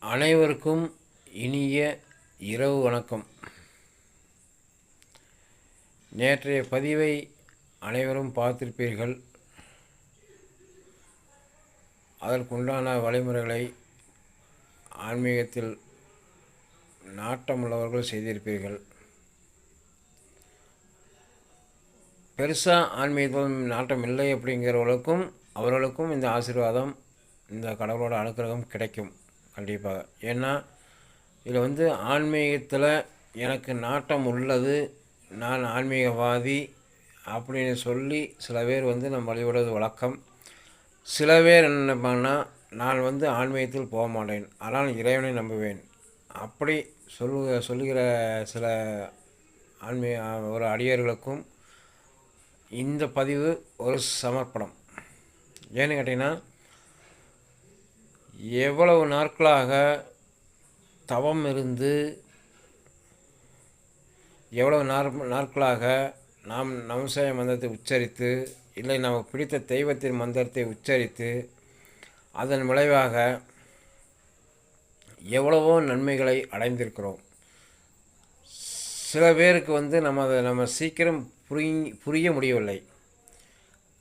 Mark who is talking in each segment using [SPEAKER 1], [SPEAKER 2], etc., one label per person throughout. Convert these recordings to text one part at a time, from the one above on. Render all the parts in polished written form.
[SPEAKER 1] அனைவருக்கும் இனிய இரவு வணக்கம். நேற்றைய பதிவை அனைவரும் பார்த்திருப்பீர்கள். அதற்குண்டான வழிமுறைகளை ஆன்மீகத்தில் நாட்டமுள்ளவர்கள் செய்திருப்பீர்கள். பெருசாக ஆன்மீகத்தில் நாட்டம் இல்லை அப்படிங்கிறவர்களுக்கும் அவர்களுக்கும் இந்த ஆசீர்வாதம், இந்த கடவுளோட அனுக்கிரகம் கிடைக்கும் கண்டிப்பாக. ஏன்னா இதில் ஆன்மீகத்தில் எனக்கு நாட்டம் உள்ளது, நான் ஆன்மீகவாதி அப்படின்னு சொல்லி சில பேர் நம்ம வழிபடுவது வழக்கம். சில பேர் என்ன பண்ணால் நான் ஆன்மீகத்தில் போக மாட்டேன், ஆனால் இறைவனை நம்புவேன் அப்படி சொல்லுகிற சில ஒரு அடியர்களுக்கும் இந்த பதிவு ஒரு சமர்ப்பணம். ஏன்னு கேட்டிங்கன்னா, எவ்வளவு நாட்களாக தவம் இருந்து, எவ்வளவு நாட்களாக நாம் நமசிவாய மந்திரத்தை உச்சரித்து, இல்லை நமக்கு பிடித்த தெய்வத்தின் மந்திரத்தை உச்சரித்து, அதன் விளைவாக எவ்வளவோ நன்மைகளை அடைந்திருக்கிறோம். சில பேருக்கு நம்ம சீக்கிரம் புரிய முடியவில்லை.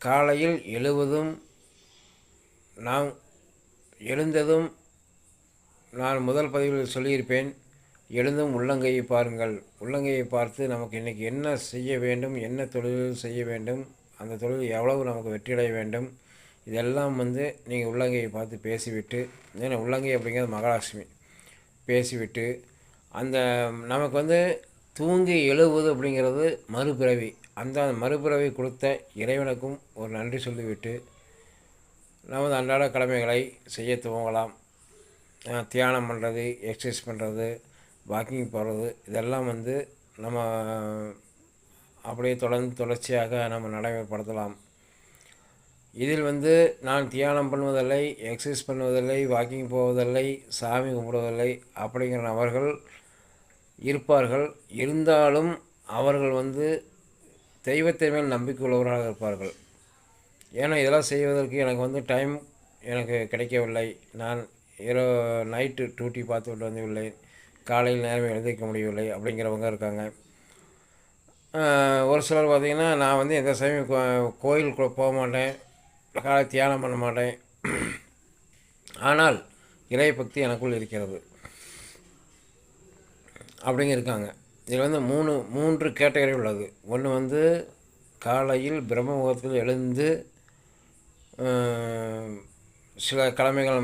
[SPEAKER 1] காலையில் எழுந்ததும் நான் முதல் பதிவில் சொல்லியிருப்பேன், எழுந்தும் உள்ளங்கையை பாருங்கள். உள்ளங்கையை பார்த்து நமக்கு இன்றைக்கி என்ன செய்ய வேண்டும், என்ன தொழில் செய்ய வேண்டும், அந்த தொழில் எவ்வளவு நமக்கு வெற்றியடைய வேண்டும், இதெல்லாம் நீங்கள் உள்ளங்கையை பார்த்து பேசிவிட்டு, ஏன்னா உள்ளங்கை அப்படிங்கிறது மகாலட்சுமி, பேசிவிட்டு அந்த நமக்கு தூங்கி எழுவது அப்படிங்கிறது மறுபிறவி. அந்த மறுபிறவி கொடுத்த இறைவனுக்கும் ஒரு நன்றி சொல்லிவிட்டு நமது அன்றாட கடமைகளை செய்ய துவங்கலாம். தியானம் பண்ணுறது, எக்ஸசைஸ் பண்ணுறது, வாக்கிங் போகிறது, இதெல்லாம் நம்ம அப்படியே தொடர்ச்சியாக நம்ம நடைமுறைப்படுத்தலாம். இதில் நான் தியானம் பண்ணுவதில்லை, எக்ஸசைஸ் பண்ணுவதில்லை, வாக்கிங் போவதில்லை, சாமி கும்பிடுவதில்லை அப்படிங்கிற நபர்கள் இருப்பார்கள். இருந்தாலும் அவர்கள் தெய்வத்தின் மேல் நம்பிக்கை உள்ளவர்களாக இருப்பார்கள். ஏன்னா இதெல்லாம் செய்வதற்கு எனக்கு டைம் எனக்கு கிடைக்கவில்லை, நான் நைட்டு டியூட்டி பார்த்துவிட்டு வந்துள்ளேன், காலையில் நேரமே எழுந்திருக்க முடியவில்லை அப்படிங்கிறவங்க இருக்காங்க. ஒரு சிலர் பார்த்திங்கன்னா, நான் எந்த சமயம் கோயிலுக்கு போக மாட்டேன், காலை தியானம் பண்ண மாட்டேன், ஆனால் இறை பக்தி எனக்குள் இருக்கிறது அப்படிங்க இருக்காங்க. இதில் மூன்று கேட்டகரி உள்ளது. ஒன்று காலையில் பிரம்ம முகூர்த்தத்தில் எழுந்து சில கடமைகள்